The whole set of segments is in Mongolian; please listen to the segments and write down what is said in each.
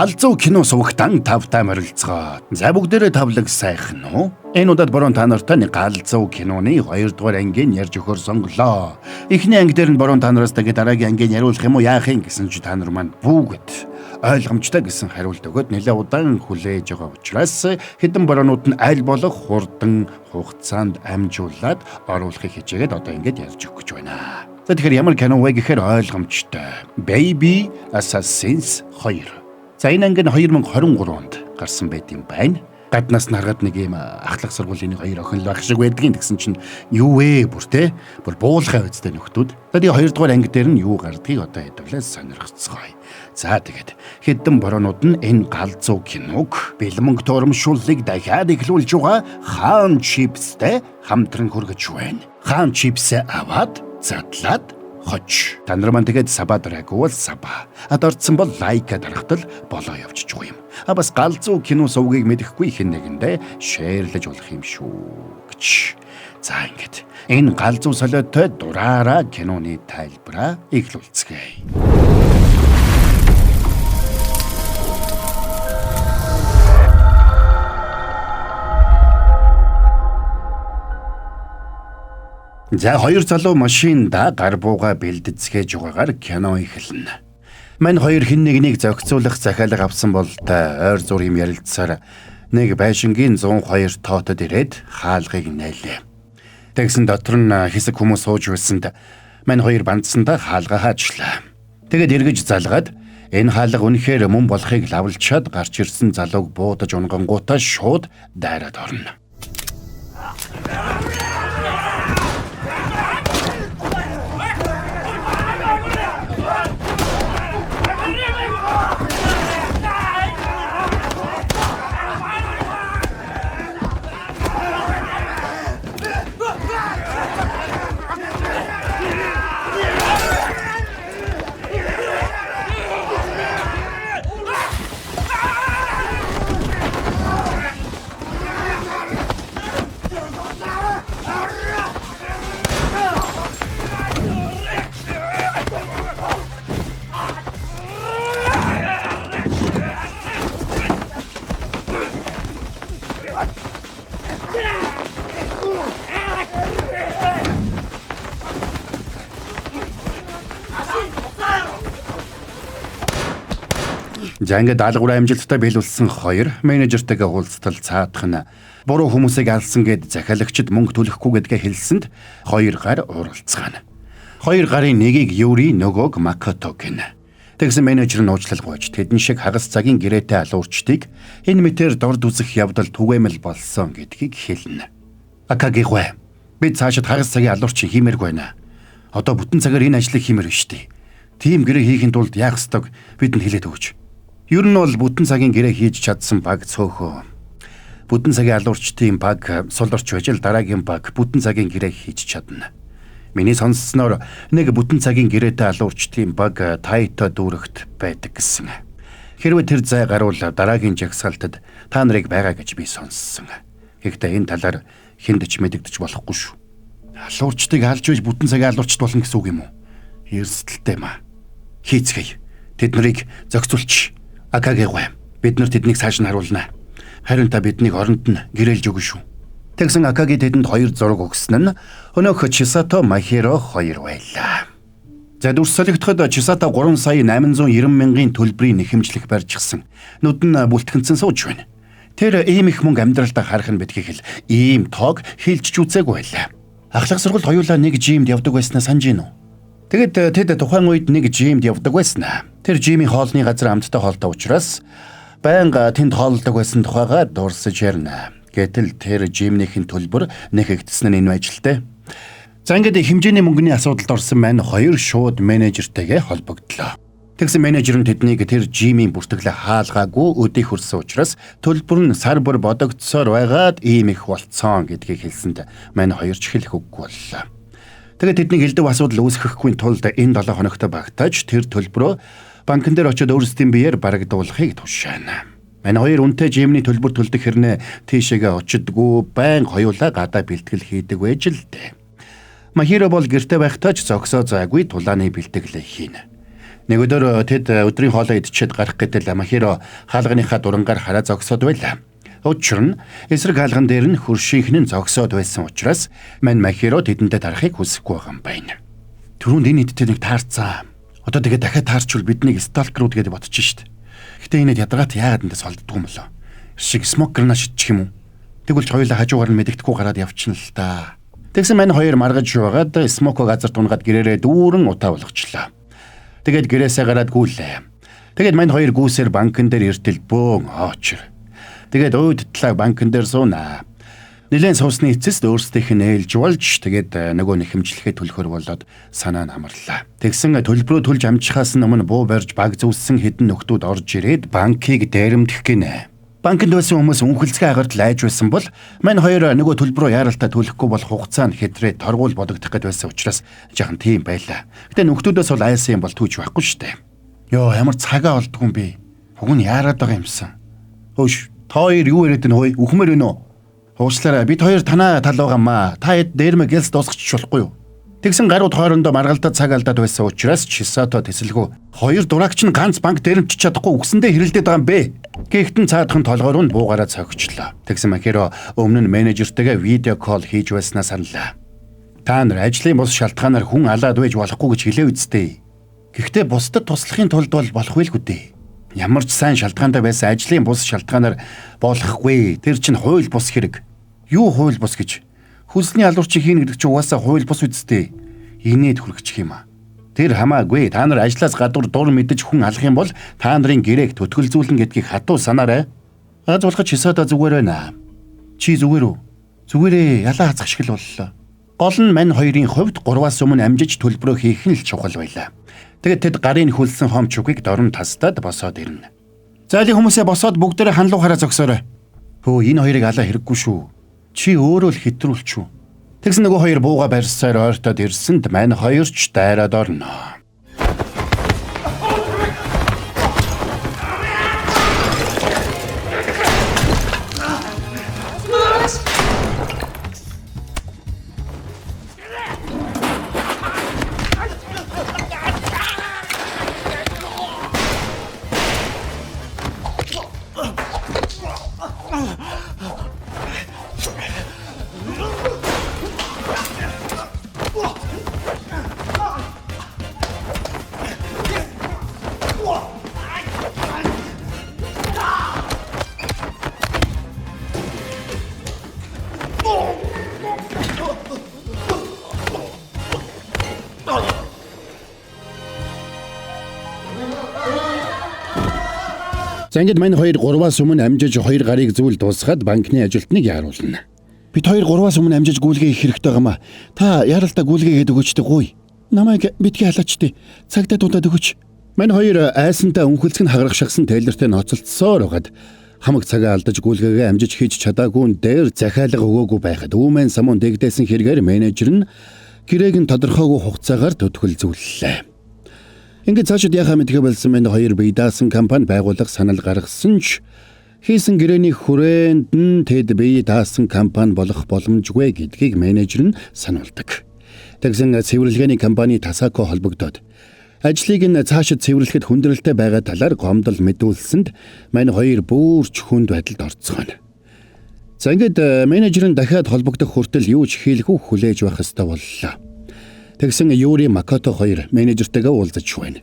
Галзуу кино сувагтан тавтай морилцгоо. За бүгдээрээ тавлаг сайхан уу? Энэ удаад борон та нартай нэг галзуу киноны 2 дугаар ангийн ярьж өгөхөр сонголоо. Эхний анги дээр нь борон та нараас тэгээд дараагийн ангийн яриулах юм уу яах юм гэсэн чи та нар маань бүгд ойлгомжтой гэсэн хариулт өгöd нэлээд удаан хүлээж байгаа учраас хэдэн боронууд нь аль болох хурдан хугацаанд амжуулаад оруулахыг хичээгээд одоо ингэж ярьж өгөх гэж байна. За тэгэхээр ямар кино вэ гэхээр ойлгомжтой. Baby Assassins 2. За энэ анги нь 2023 онд гарсан байт юм байна. Гаднаас нь харахад нэг юм ахлах сургуулийн 2 охин л байх шиг байдгийн гэсэн чинь юу вэ бүр те? Бүр буулгай үстэй нөхдүүд. За тэгээ 2 дугаар анги дээр нь юу гардгийг одоо хэдвлээ сонирхцгоё. За тэгээд хэдэн боронууд нь энэ галзуу киног бэлмэнг турамшууллыг дахиад эхлүүлж байгаа Хаан Чипстэй хамтран хүргэж байна. Хаан Чипсээ аваад задлаад хоч. Та нар маань тэгээд саба дараагүй бол саба. Адордсон бол лайка дарахтал болоо явчих юм. Бас галзуу кино сувгийг мэдэхгүй хэн нэгэндээ шеэрлэж болох юм шүү гэж. За ингээд энэ галзуу солиотой дураараа киноны тайлбараа эхлүүлцгээе. За 2 залуу машинда гар бууга бэлдэцгээж байгаагаар кино эхэлнэ. Мань 2 хэн нэгнийг зохицуулах захиалга авсан бол та ойр зур юм ярилцсаар нэг байшингийн 102 тоотод ирээд хаалгыг нээлээ. Тэгсэн дотор нь хэсэг хүмүүс сууж байсанд мань 2 бандсандаа хаалга хаачлаа. Тэгэд эргэж залгаад энэ хаалга үнэхээр мөн болохыг лавлчаад гарч ирсэн залууг буудаж унгангуудаа шууд дайраад орно. За ингээд даалгавраа амжилттай биелүүлсэн 2 менежертэйгээ уулзтал цаадах нь буруу хүмүүсийг алсан гэд захиалагчид мөнгө төлөхгүй гэдгээ хэлсэнд 2 гар уралцгаана. 2 гарын нэгийг Юри нөгөөг Макото гэнэ. Тэгсэн менежер нь уучлал гуйж тэдэн шиг хагас цагийн гэрээтэй алуурчдыг энэ мэтэр дорд үзэх явдал түгээмэл болсон гэдгийг хэлнэ. Акагигүй. Бид цаашид хагас цагийн алуурч хиймээргүй байна. Одоо бүтэн цагаар энэ ажлыг хиймээр биш үү? Тим гэрээ хийхин тулд яах ёстойг бидэнд хэлээд өгөөч. Ер нь бол бүтэн цагийн гэрээ хийж чадсан баг цөөхөө. Бүтэн цагийн алуурчдын баг сул орч байж л дараагийн баг бүтэн цагийн гэрээ хийж чадна. Миний сонссноор нэг бүтэн цагийн гэрээтэй алуурчдын баг Тайто дүүрэгт байдаг гэсэн. Хэрвээ тэр зай гарвал дараагийн жагсаалтад та нарыг байгаа гэж би сонссон. Гэхдээ энэ талаар хүнд ч мэдэгдэж болохгүй шүү. Алуурчдыг алж байж бүтэн цагийн алуурчд болно гэсэн үг юм уу? Эрсдэлтэй маа. Хийцгээе. Тэд нарыг зохицуулч. Акагигүй. Бид нар тэднийг цааш нь харуулна. Харин та биднийг оронд нь гэрэлж өгнө шүү. Тэгсэн Акаги тэдэнд 2 зураг өгсөн нь өнөөх Чисато Махиро 2 байлаа. За дүрс солигдоход Чисато 3 сая 890 мянган төлбөрийн нэхэмжлэх барьжсан. Нүд нь бүлтгэнцэн сууж байна. Тэр ийм их мөнгө амьдралдаа харах нь бидгийг л ийм тоог хийлжж үзээгүй байлаа. Ахлах сургуульд хоёулаа нэг жимд явдаг байснаа санаж гин үү? Тэгэд тэд тухайн үед нэг жимд явдаг байснаа. Тэр жимийн хоолны газар амттай хоолтой учраас байнга тэнд хооллдог байсан тухайга дурсаж ярина. Гэтэл тэр жимнийхэн төлбөр нэхэгдсэн нь энэ ажилтай. За ингээд хэмжээний мөнгөний асуудалд орсон маань 2 шууд менежертэйгээ холбогдлоо. Тэгсэн менежер нь тэднийг тэр жимийн бүртгэлээ хаалгаагүй өдий хөрсөн учраас төлбөр нь сар бүр бодогдсоор байгаад ийм их болцсон гэдгийг хэлсэнд маань 2 ч хэлэх үггүй боллоо. Тэгээд тэдний хэлдэг асуудал үүсгэхгүй тулд энэ 7 хоногт багтааж тэр төлбөрөө банкн дээр очиод өөрсдийн биеэр барагдуулахыг тушаана. Манай 2 үнэтэй жимний төлбөр төлдөг хэрнээ тийшээгээ очидгүй байн хоёулаа гадаа бэлтгэл хийдэг байж л дээ. Махиро бол гэрте байхдаа ч зогсоо зайгүй тулааны бэлтгэлээ хийнэ. Нэг өдөр тэд өдрийн хоолоо идчихэд гарах гэтэл Махиро хаалганыхаа дурангаар хараа зогсоод байлаа. Учир нь эсрэг хаалган дээр нь хөршийнх нь зогсоод байсан учраас Махиро тэдэнтэй тарахыг хүсэхгүй байгаа юм байна. Түрүүнд энэ идтэй нэг таарцсан. Одоо тэгээд дахиад таарчвал биднийг сталкерууд гэдээ бодчих шít. Гэтэ энэ ядаргаат яагаад эндээ солддгүй юм болоо? Шиг смокерна шидчих юм уу? Тэгвэл хоёулаа хажуугаар нь мэддэхгүй гараад явчихна л та. Тэгсэн мань хоёр маргаж яваад смоко газар тунгаад гэрээрээ дүүрэн утаа болгочлаа. Тэгээд гэрээсээ гараад гүйлээ. Тэгээд мань хоёр гүүсээр банкн дээр эртэл бөөн оочр. Тэгээд өөд талаа банкн дээр суунаа. Нилээн суусны эцэст өөрсдийнх нь ээлж болж тэгээд нөгөө нэхэмжлэхээ төлөхөр болоод санаа нь амарлаа. Тэгсэн төлбөрөө төлж амжихаас өмнө буу барьж баг зүссэн хэдэн нөхдүүд орж ирээд банкыг дээрэмдэх гинэ. Банкнд байсан хүмүүс үнхэлцгээ агаарт лайж байсан бол мань хоёр нөгөө төлбөрөө яаралтай төлөхгүй бол хугацаа нь хэтрээ торгуул бодогдох гээд байсан учраас жаахан тийм байлаа. Гэтэ нөхдүүдээс бол айсан юм бол түүж байхгүй штэ. Йоо ямар цагаа олдгүй юм бэ? Уг нь яарад байгаа юмсан. Хөөш та хоёр юу яриад байна хөөе? Үхмээр байна уу? Уучлаарай бид хоёр танаа тал байгаамаа. Та хэд дээрмэ гэлс дуусгачих болохгүй юу? Тэгсэн гарууд хоорондоо маргалдаад цаг алдаад байсан учраас Чисато тэсэлгүй. Хоёр дураагч нь ганц банк дээрэмчиж чадахгүй үгсэндээ хэрэлдээд байгаа юм бэ. Гэхдээ цаадхан толгойр нь буугараа цогчлоо. Тэгсэн Махиро өмнө нь менежертэйгээ видео кол хийж байснаа саналаа. Та нар ажлын бус шалтгаанаар хүн алаад байж болохгүй гэж хэлээ үсттэй. Гэхдээ бусдад туслахын тулд бол болох байлгүй дээ. Ямар ч сайн шалтгаантай байсан ажлын бус шалтгаанаар болохгүй. Тэр чинь хууль бус хэрэг. Юу хууль бус гэж? Хүнсний алуурчийг хийнэ гэдэг чинь угаасаа хууль бус үсттэй. Инээд хүрчих юм аа. Тэр хамаагүй. Та нар ажлаас гадуур дур мэдэж хүн алах юм бол та нарын гэрээг төтгөлзүүлнэ гэдгийг хатуу санаарай. Аз болох Чисато зүгээр байна. Чи зүгээр үү? Зүгээрээ ялаа хацах шиг л боллоо. Гол нь мань хоёрын хувьд 3-аас өмнө амжиж төлбөрөө хийх нь л чухал байлаа. Тэгэд тэд гарын хүлсэн хомчугийг дорн тастаад босоод ирнэ. Зайлын хүмүүсээ босоод бүгдээрээ ханлуу хараа зогсоорой. Хөө энэ хоёрыг алаа хэрэггүй шүү. Чи өөрөө л хэтрүүлчихв. Тэгсэн нөгөө хоёр бууга барьсаар ойртоод ирсэнд мань хоёр ч дайраад орно. За ингээд мань хоёр 3-аас өмнө амжиж 2 гарыг зүйл дуусгаад банкны ажилтныг яаруулна. Бид 2-3-аас өмнө амжиж гүйлгээ хийх хэрэгтэй гамаа. Та яаралтай гүйлгээгээд өгөөчтэй гуй. Намайг битгий халаачдээ. Цагдаа дуудаад өгөөч. Мань хоёр айсантай үнхэлцэг нь хагарах шахсан тейлертэй ноцолцсоор байгаад хамаг цагаа алдаж гүйлгээгээ амжиж хийж чадаагүй дээр захиалга өгөөгүй байхад өвмэн самуун дэгдээсэн хэрэгээр менежер нь гэрээг нь тодорхойгүй хугацаагаар төтгөлзүүллээ. Ингээд цаашид яхаа мэдгээ болсон мань хоёр бие даасан компани байгуулах санал гаргасан ч хийсэн гэрээний хүрээнд нь тэд бие даасан компани болох боломжгүй гэдгийг менежер нь сануулдаг. Тэгсэн цэвэрлэгээний компани Тасако холбогдоод ажлыг нь цаашид цэвэрлэхэд хүндрэлтэй байгаа талаар гомдол мэдүүлсэнд мань хоёр бүрч хүнд байдалд орцгооно. За ингээд менежер нь дахиад холбогдох хүртэл юу ч хийлгүй хүлээж байх ёстой боллоо. Тэгсэн Юри Макото хоёр менежертэйгээ уулзаж байна.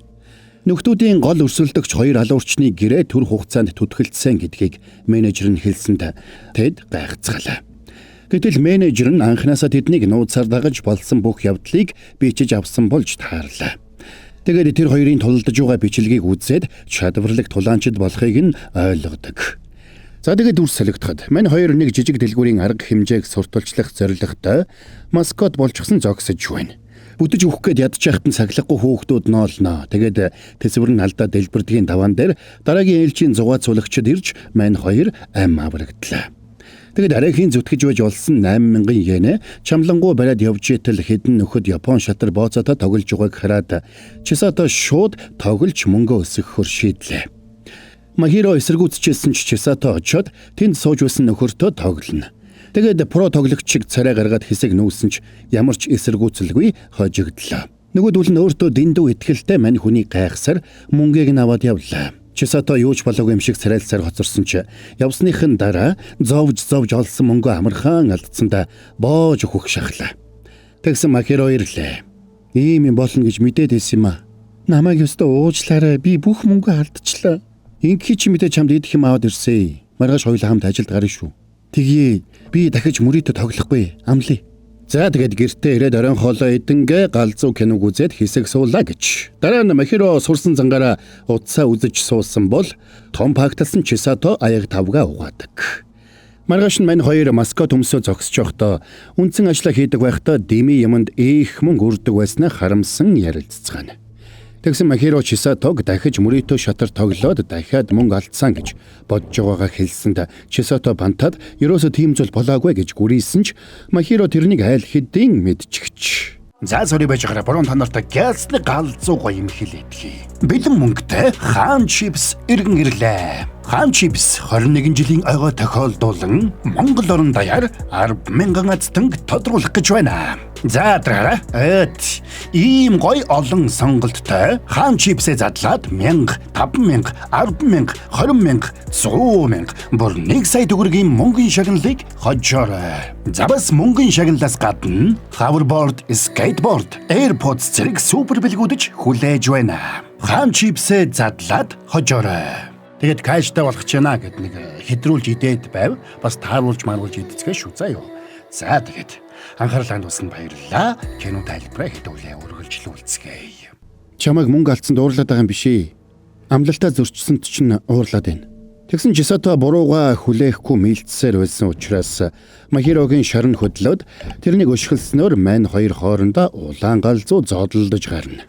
Нөхдүүдийн гол өрсөлдөгч хоёр алуурчны гэрээ төр хугацаанд түтгэлцсэн гэдгийг менежер нь хэлсэнд тэд гайхацгаалаа. Гэтэл менежер нь анхнаасаа тэднийг нууцаар дагаж болсон бүх явдлыг бичиж авсан болж таарлаа. Тэгээд тэр хоёрын тулалдаж байгаа бичлэгийг үзээд чадварлаг тулаанчид болохыг нь ойлгодог. За тэгээд дүр солигдоход мань хоёр нэг жижиг дэлгүүрийн арга хэмжээг сурталчлах зорилготой маскот болчихсон зогсож байна. Бүдэж өгөх гээд ядчихт нь сахилахгүй хөөхтүүд ноолноо. Тэгээд тэсвэр нь алдаа дэлбэрдгийн даваан дээр дараагийн ээлжийн зугаа цулагчид ирж мань хоёр ам аврагдлаа. Тэгээд арайхийн зүтгэж байж болсон 8,000 йенэ чамлангуу бариад явж итэл хэдэн нөхөд Япон шатар бооцоотоо тоглож байгааг хараад Чисато шууд тоглож мөнгө өсгөхөөр шийдлээ. Махиро эсэргүүцчихсэн ч Чисато очоод тэнд сууж байсан нөхөртөө тоглоно. Тэгээд про тоглогчиг царай гаргаад хэсэг нүүсэн ч ямар ч эсэргүүцэлгүй хожигдлоо. Нөгөөдөл нь өөртөө дэндүү итгэлтэй мань хүний гайхсаар мөнгийг нь аваад явлаа. Чисато юу ч болоогүй юм шиг царайлсаар хоцорсон ч явсныхын дараа зовж олсон мөнгө амархан алдсандаа боож өгөх шахлаа. Тэгсэн Махиро ирлээ. Ийм юм болно гэж мэдээд байсан юм а. Намайг ёстой уучлаарай. Би бүх мөнгө алдчихлаа. Инхий чи мэдээ чамд идэх юм аваад ирсэн. Маргааш хоёулаа хамт ажилд гарна шүү. Тэгье. Би дахиж мөрийдө тоглохгүй. Амлая. За тэгээд гэртээ ирээд оройн хоолоо идэнгээ галзуу киног үзээд хэсэг суулаа гэж. Дараа нь Махиро сурсан зангаараа утсаа үзэж суусан бол том пагталсан Чисато аяг тавга угаадаг. Маргааш нь мань хоёр маскот өмсөө зогсож явахдаа үндсэн ажиллаа хийдэг байхдаа Дими юмд их мөнгө өрдөг байснаа харамсан ярилцгаана. Тэгсэн Махиро Чисатог дахиж мөрийтөө шатар тоглоод дахиад мөнгө алдсан гэж бодж байгаагаа хэлсэнд Чисато бантаад ерөөсө тийм зүйл болоогүй гэж гүрийсэн ч Махиро тэрнийг айл хэдийн мэдчихэж. За сори байж гараа борон та нартай гэлсний галзуу гоё юм хэлээдгий. Бэлэн мөнгөтэй хаан чипс иргэн ирлээ. Хаан чипс 21 жилийн ойгоо тохиолдуулан Монгол орон даяар 10,000 азтанг тодруулах гэж байна. За дараараа ийм гоё олон сонголттой хаан чипсээ задлаад 1000, 5000, 10,000, 20,000, 100,000 бүр 1 сая төгрөгийн мөнгөний шагналыг хожоорой. За бас мөнгөний шагналаас гадна hoverboard, skateboard, AirPods зэрэг супер бэлгүүдэж хүлээж байна. Хаан чипсээ задлаад хожоорой. Тэгээд каштай болох ч яана гэд нэг хэдрүүлж идээд байв. Бас тааруулж маруулж идцгээ шүү заа юу. За тэгээд анхаарлаа хандуулсан баярлалаа. Кино тайлбараа хэдүүлээ өргөлжлүүлцгээе. Чамайг мөнгө алдсанд уурлаад байгаа юм биш ээ. Амлалтаа зөрчсөнд чинь уурлаад байна. Тэгсэн Чисато бурууга хүлээхгүй мэлцсээр байсан учраас Махирогийн шорон хөдлөөд тэрнийг өшгөлснөөр мань хоёр хоорондоо улаан галзуу зодолдож гарна.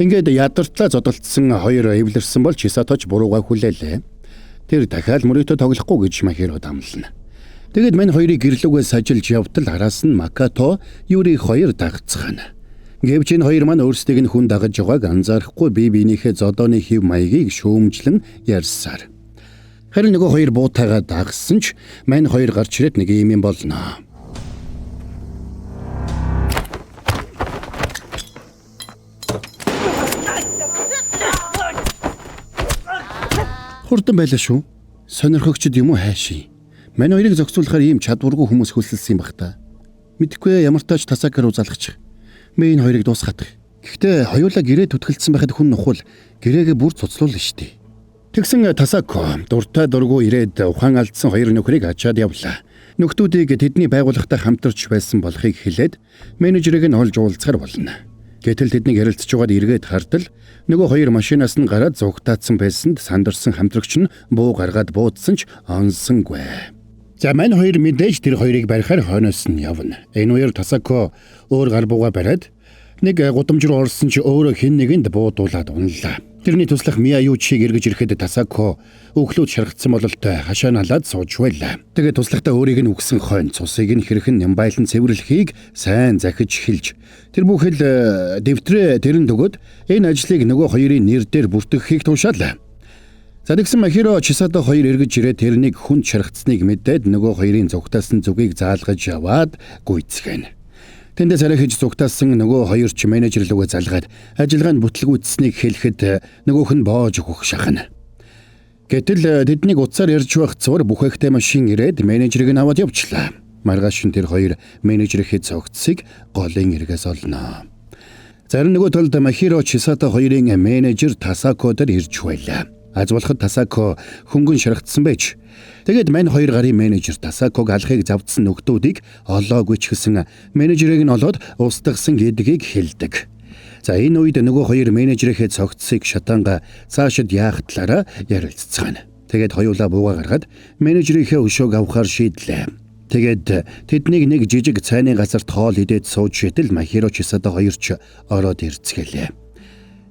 Ингээд ядартлаа зодолцсон хоёр эвлэрсэн бол Чисаточ бурууга хүлээлээ. Тэр дахиад мөрөөдө тоглохгүй гэж Махиро дамлана. Тэгэд мань хоёрыг гэрлүүгээс ажиллаж явтал араас нь Макато Юриг хоёр дагцгаана. Гэвч энэ хоёр маань өөрсдийг нь хүн дагаж байгааг анзаарахгүй бие биенийхээ зодооны хэв маягийг шүүмжлэн ярьсаар. Харин нөгөө хоёр буутайгаа дагсан ч мань хоёр гарч ирээд нэг юм болно. Хурдан байлаа шүү. Сонирхогчд юм уу хайший. Мань хоёрыг зохицуулахаар ийм чадваргүй хүмүүс хөлсөлсөн юм бах та. Мэдхгүй ямар тач Тасака руу залгачих. Мэ энэ хоёрыг дуусгах. Гэхдээ хоёулаа гэрээ түтгэлцсэн байхад хүн нухвал гэрээгээ бүр цуцлуулна штий. Тэгсэн Тасако дуртай дургу ирээд ухаан алдсан хоёр нөхрийг ачаад явлаа. Нөхдүүдийг тэдний байгууллагатай хамтарч байсан болохыг хэлээд менежерийг нь олж уулзахар болно. Гэтэл тэднийг ярилцж байгаад эргээд хартал нөгөө хоёр машинаас нь гараад зугтаацсан байсанд сандарсан хамтрагч нь буу гаргаад буудсан ч онсонгүй. За мань хоёр мэдээж тэр хоёрыг барихаар хойноос нь явна. Энэ хоёр Тасако өөр гар бууга бариад нэг гудамж руу орсон ч өөрөө хэн нэгэнд буудуулаад унлаа. Тэрний туслах Мияючиг эргэж ирэхэд Тасако өглөөд шаргацсан бололтой хашаа налаад сууж байлаа. Тэгээд туслахтаа өөрийг нь үгсэн хойно цусыг нь хэрхэн нямбайлан цэвэрлэхийг сайн захиж хэлж тэр бүхэл дэвтрээ тэрэнд өгöd энэ ажлыг нөгөө хоёрын нэр дээр бүртгэхийг туушаалаа. За тэгсэн Махиро Чисато хоёр эргэж ирээд тэрнийг хүнд шаргацсныг мэдээд нөгөө хоёрын зугтаасан зүгийг заалгаж яваад гүйцэтгэн. Тэндээс арайхиж зугтаасан нөгөө хоёр ч менежер лүгээ залгаад ажиллагаанд бүтлгүүцсэнийг хэлэхэд нөгөөх нь боож өгөх шахна. Гэтэл тэднийг утсаар ярьж байх цувар бүхэхтэй машин ирээд менежерийг нь аваад явчлаа. Маргааш нь тэр хоёр менежерийнхээ цогцсыг голын эргээс олноо. Зарим нөгөө талд Махиро Чисато хоёрын менежер Тасако дээр ирж байлаа. Аз болоход Тасако хөнгөн шаргацсан байж. Тэгээд мань хоёр гарын менежер Тасаког алхахыг завдсан нөхдүүдийг олоогүй ч гэсэн менежерийг нь олоод устгасан гэдгийг хэлдэг. За энэ үед нөгөө хоёр менежерийнхээ цогцсыг шатанга цаашид яах талаараа ярилццгаана. Тэгээд хоёулаа бууга гаргаад менежерийнхээ өшөөг авахар шийдлээ. Тэгээд тэднийг нэг жижиг цайны газарт хоол идээд сууж шидэл Махиро Чисато хоёр ч ороод ирцгэлээ.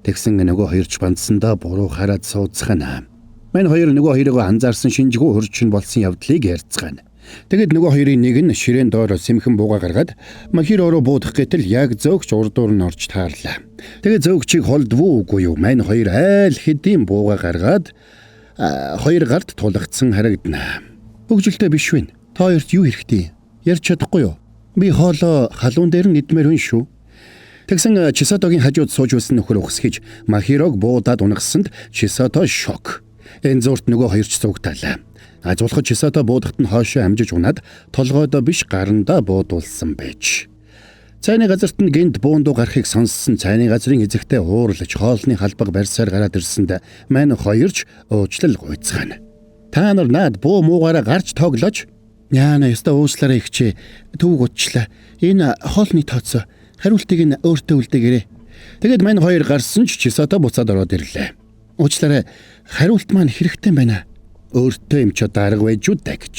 Тэгсэн нөгөө хоёр ч бандсандаа буруу хараад суудцгаана. Мань хоёр нөгөө хоёроо анзаарсан шинжгүй хурчин болсон явдлыг ярьцгаана. Тэгэд нөгөө хоёрын нэг нь ширээн доор сэмхэн бууга гаргаад Махиро руу буудах гэтэл яг зөөгч урдуур нь орж таарлаа. Тэгээд зөөгчийг холдвуу үгүй юу? Мань хоёр айл хэдийн бууга гаргаад хоёр гарт тулгцсан харагдана. Хөгжилтэй биш вэ? Та хоёрт юу хэрэгтэй? Ярьж чадахгүй юу? Би хоолоо халуун дээр нь идмээр хүн шүү. Тэгсэн Чисатогийн хажууд сууж байсан нөхөр ухсгийж Махирог буудаад унгасанд Чисато шок. Энэ зурт нөгөө хоёр ч цугтаалаа. Ажуулахад Чисато буудахт нь хоошоо амжиж унаад толгойдоо биш гарандаа буудуулсан байж. Цайны газарт нь гинт буундуу гарахыг сонссон цайны газрын эзэгтэй уурлаж хоолны халбаг барьсаар гараад ирсэнд мань хоёрч уучлал гуйцгаана. Та нар наад буу муугаараа гарч тоглож яана ёстой уучлаарай ихчээ төвөг учлаа. Энэ хоолны тооцоо хариултыг нь өөртөө үлдээгээрэй. Тэгэд мань хоёр гарсан ч Чисато буцаад ороод ирлээ. Уучлаарай хариулт маань хэрэгтэй байна. Өөртөө юм ч дарга байж үдэ гэж.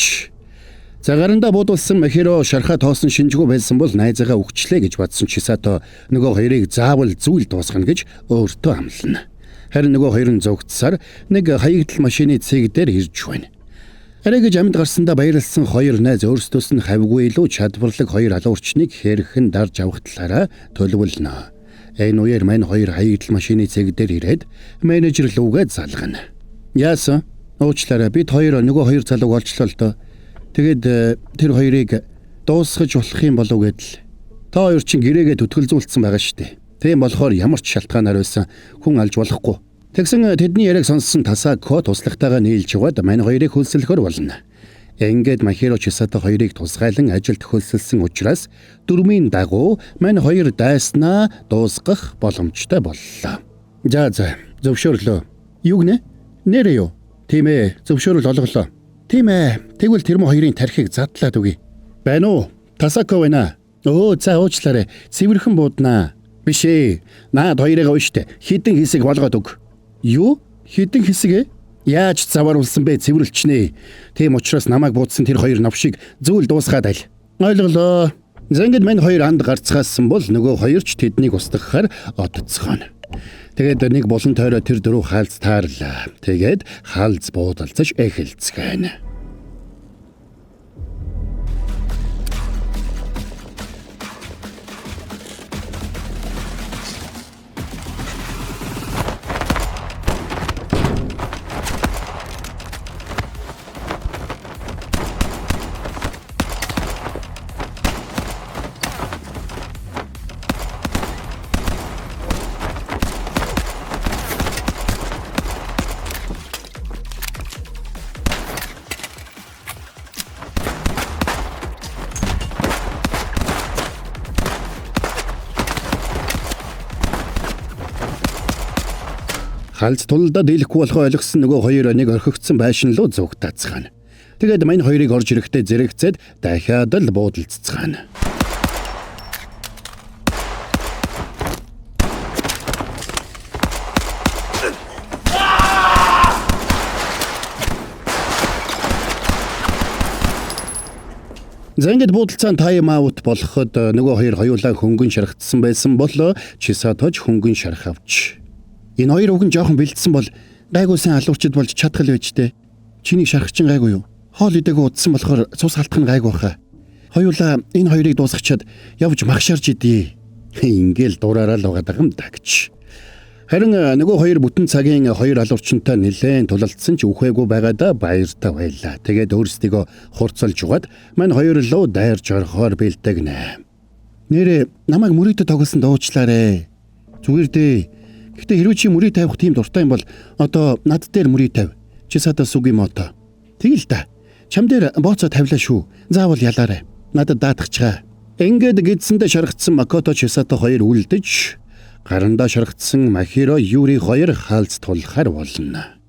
За гарандаа буудуулсан Махиро шархаа тоосон шинжгүй байсан бол найзаагаа өгчлээ гэж бодсон Чисато нөгөө хоёрыг заавал зүйл дуусгана гэж өөртөө амлана. Харин нөгөө хоёр нь зогтсаар нэг хаягдл машины цэг дээр ирж байна. Арай гэж амьд гарсандаа баярлсан хоёр найз өөрсдөөс нь хавгүй илүү чадварлаг хоёр алуурчныг хэрхэн дарж авах талаараа төлөвлөнө. Энэ үеэр мань хоёр хаягдл машины цэг дээр ирээд менежер лүүгээ залгана. Яасан? Уучлаарай бид хоёр нөгөө хоёр залууг олчлоо л доо. Тэгэд тэр хоёрыг дуусгаж болох юм болов гэдэл. Та хоёр чинь гэрээгээ төтгөлзүүлсэн байгаа шүү дээ. Тийм болохоор ямар ч шалтгаанаар байсан хүн алж болохгүй. Тэгсэн тэдний яриаг сонссон Тасако туслахтайгаа нийлж яваад мань хоёрыг хөлсөлөхөр болно. Ингээд Махиро Чисато хоёрыг тусгайлан ажилд хөлсөлсөн учраас дөрмийн дагуу мань хоёр дайснаа дуусгах боломжтой боллоо. За зөвшөөрлөө. Юу гэнэ? Нэрээ юу? Тийм ээ, зөвшөөрөл олголоо. Тийм ээ. Тэгвэл тэр хоёрын тархийг задлаад үгүй. Байна уу? Тасако байна. За уучлаарай. Цэвэрхэн бууднаа. Биш ээ. Наад хоёрыг ууштай. Хідэн хэсэг болгоод өг. Юу? Хідэн хэсэг ээ? Яаж завааруулсан бэ цэвэрлчнээ. Тийм учраас намайг буудсан тэр хоёр навшиг зүйл дуусгаад айл. Ойлголоо. Зангид мань хоёр анд гарцгаасан бол нөгөө хоёр ч тэднийг устгахаар одцгоно. Тэгээд нэг болон тойроо тэр дөрөв хаалц таарлаа. Тэгээд хаалц буудалцаж эхэлцгээе. Хаалц тулдаа дийлэхгүй болохоо ойлгосон нөгөө хоёр нэг орхигдсон байшин руу зүгтаацгаана. Тэгээд мань хоёрыг орж ирэхдээ зэрэгцээд дахиад л буудалцгаана. Зангид буудалцаан тайм аут болоход нөгөө хоёр хоёулаа хөнгөн шархтсан байсан бол Чисатож хөнгөн шарх авч. Энэ хоёр үг нь жоохон бэлдсэн бол гайгүйсэн алуурчд болж чадхал байж тээ. Чиний шархчин гайгүй юу? Хоол идээгөө удсан болохоор цус халтах нь гайгүй баха. Хоёулаа энэ хоёрыг дуусгачаад явж магшаарж идээ. Ингээл дураараа л байгаа юм да гэж. Харин нөгөө хоёр бүтэн цагийн хоёр алуурчинтай нэлээд тулалдсан ч үхээгүй байгаадаа баяртай байлаа. Тэгээд өөрсдийгөө хурцлж угаад мань хоёр лөө дайрж орохоор бэлтгэнэ. Нэрээ намайг мөрөдө тоглосон дуучлаарэ. Зүгээр дээ. Гэтэ хэрвээ чи мөрийг тавих тийм дуртай юм бол одоо над дээр мөрийг тавь. Чисато Сугимото. Тэгэл та. Чам дээр бооцоо тавилаа шүү. Заавал ялаарай. Надад даатгачаа. Ингээд гидсэндээ шаргацсан Макото Чисато хоёр үлдэж, гарандаа шаргацсан Махиро Юри хоёр хаалц тулахаар болно.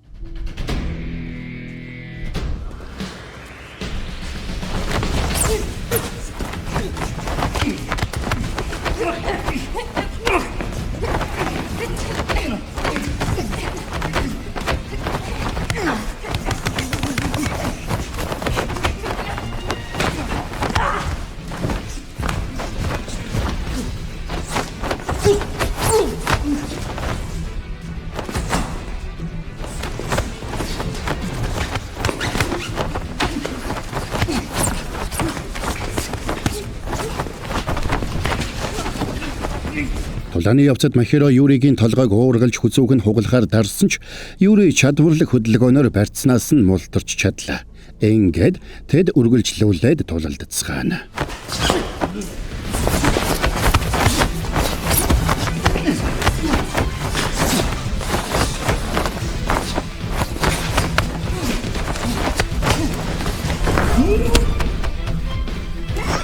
Тулааны явцад Махиро Юригийн толгойг уургалж хүзүүг нь хугалахаар дарсан ч Юри чадварлаг хөдөлгөөнөөр барьцнаас нь мултарч чадлаа. Ингээд тэд үргэлжлүүлээд тулалдцгаана.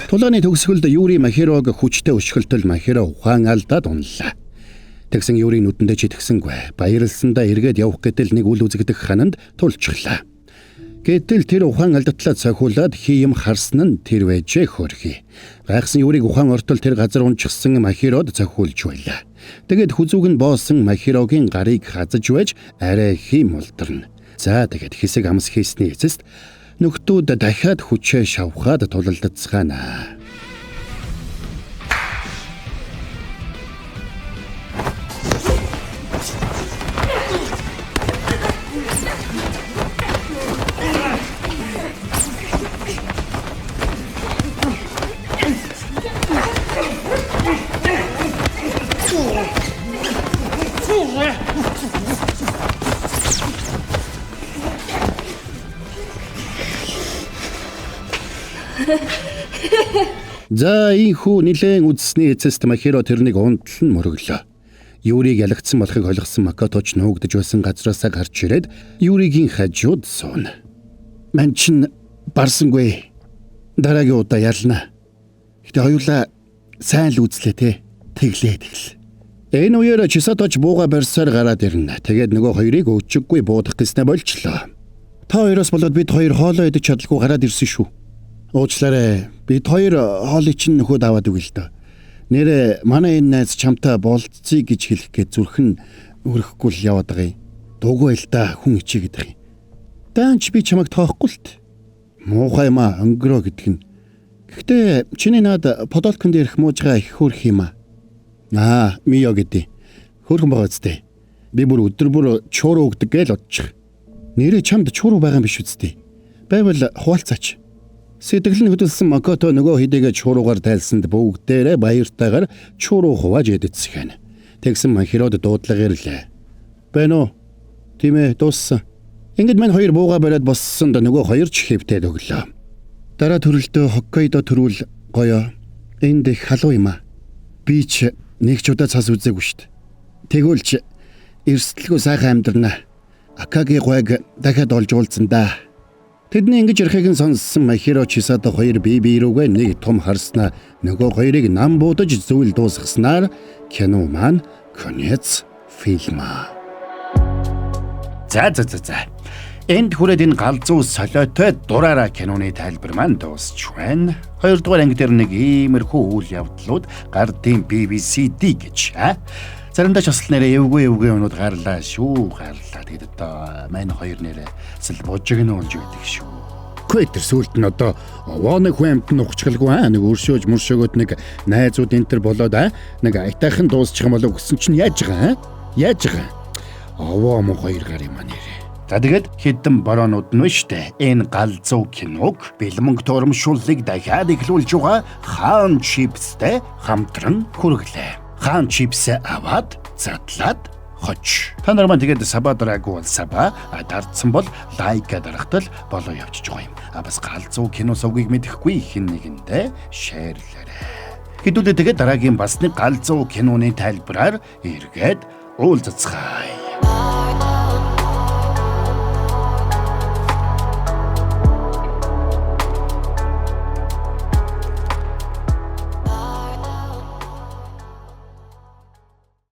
Тулааны төгсгөлд Юри Махирог хүчтэй өшгөлтөл Махиро ухаан алдаад унлаа. Тэгсэн Юри нүдэндээ читгсэнгүй. Баярлсандаа эргээд явах гэтэл нэг үл үзэгдэх хананд тулчихлаа. Гэтэл тэр ухаан алдатлаа цохиулаад хийм харсан нь тэр байжээ хөрхий. Гайхсан Юриг ухаан ортол тэр газар унчихсан Махирод цохиулж байлаа. Тэгэд хүзүүг нь боосон Махирогийн гарыг хазаж байж арай хийм улдарна. За тэгэд хэсэг амс хийсний эцэст нөхдүүд дахиад хүчээ шавхаад тулалдцгаана. За ийхүү нилээн үзсний эцэст Махиро тэрнийг унтлан мөрөглөө. Юриг ялагдсан болохыг ойлгосон Макоточ нуугдж байсан газраасаа гарч ирээд Юригийн хажууд сууна. Ман чин барсангүй. Дараагийн удаа ялна. Гэтэ хоёулаа сайн л үзлээ те. Тэглээ. Энэ үеэр Чисаточ бууга барьсаар гараад ирнэ. Тэгээд нөгөө хоёрыг өчиггүй буудах гэснэ болчлоо. Та хоёроос болоод бид хоёр хоолоо идэж чадалгүй гараад ирсэн шүү. Уучлаарай. Бид хоёр хоолыг чинь нөхөд аваад өгье л доо. Нэрэ манай энэ найз чамтай болцъё гэж хэлэх гээд зүрхэн өрөхгүй л яваад байгаа юм. Дугуй л да хүн ичээ гэдэг юм. Даанч би чамайг тоохгүй л т. Муухай маа өнгөрөө гэдэг нь. Гэхдээ чиний наад подолкон дээрх муужгаа их хөрх юм аа. Мио гэдэг. Хөрхөн байгаа зү. Би бүр өдөр бүр чууруу өгдөг гээл бодчих. Нэрэ чамд чууруу байгаа юм биш үстэй. Байвал хуваалцаач. Сэтгэл нь хөдөлсөн Макото нөгөө хэдийгэ чууруугаар тайлсанд бүгдээрээ баяртайгаар чууруу хувааж эдэцгэн. Тэгсэн Махирод дуудлагаар лээ. Бэнэ. Тимээ дууссан. Ингээд мань хоёр бууга бариад боссонд нөгөө хоёр ч хэвтээд өглөө. Дараа төрөлтөө Хоккайдо төрүүл гоёо. Энд их халуун юм аа. Би ч нэг ч удаа цас үзээгүй штт. Тэгүүлч эрсдэлгүй сайхан амьдрнаа. Акаги гойг дахиад олж уулзсан да. Тэдний ингэж ярихыг сонссон Махиро Чисато хоёр бие рүүгээ нэг том харснаа нөгөө хоёрыг нам буудаж зүйл дуусгаснаар кино маань конец фильма. За. Энд хүрээд энэ галзуу солиотой дураараа киноны тайлбар маань дуусч байна. Хоёрдугаар анги дээр нэг иймэрхүү үйл явдлууд гардын BBCD гэж заримдаа ч бас нэрээ эвгүй өнүүд гарлаа шүү. Тэгэд одоо маань хоёр нэрээ сэл бужигнэ олж байдаг шүү. Көтер сүлд нь одоо овооны хүн амт нь ухчгалгүй нэг өршөөж мөршөөгөөд нэг найзууд энтер болоод нэг айтайхан дуусчих юм болов гэсэн чинь яаж байгаа овоо мо хоёр гар юм нэрээ. За тэгээд хэдэн бороонд нь штэ энэ галзуу киног бэлмэнг турамшууллыг дахиад эхлүүлж байгаа Хаан Чипстэй хамтран хүргэлээ. Хаан Чипсээ аваад задлаад хоч. Та нар маань тэгээд сабадраагүй бол саба дардсан бол лайка дарахтал болоо явчих байгаа юм. Бас галзуу кино сувгийг мэдэхгүй хин нэгэндээ шеэрлээрэй. Хэдүүлээ тэгээд дараагийн бас нэг галзуу киноны тайлбараар эргээд уулзцгаая.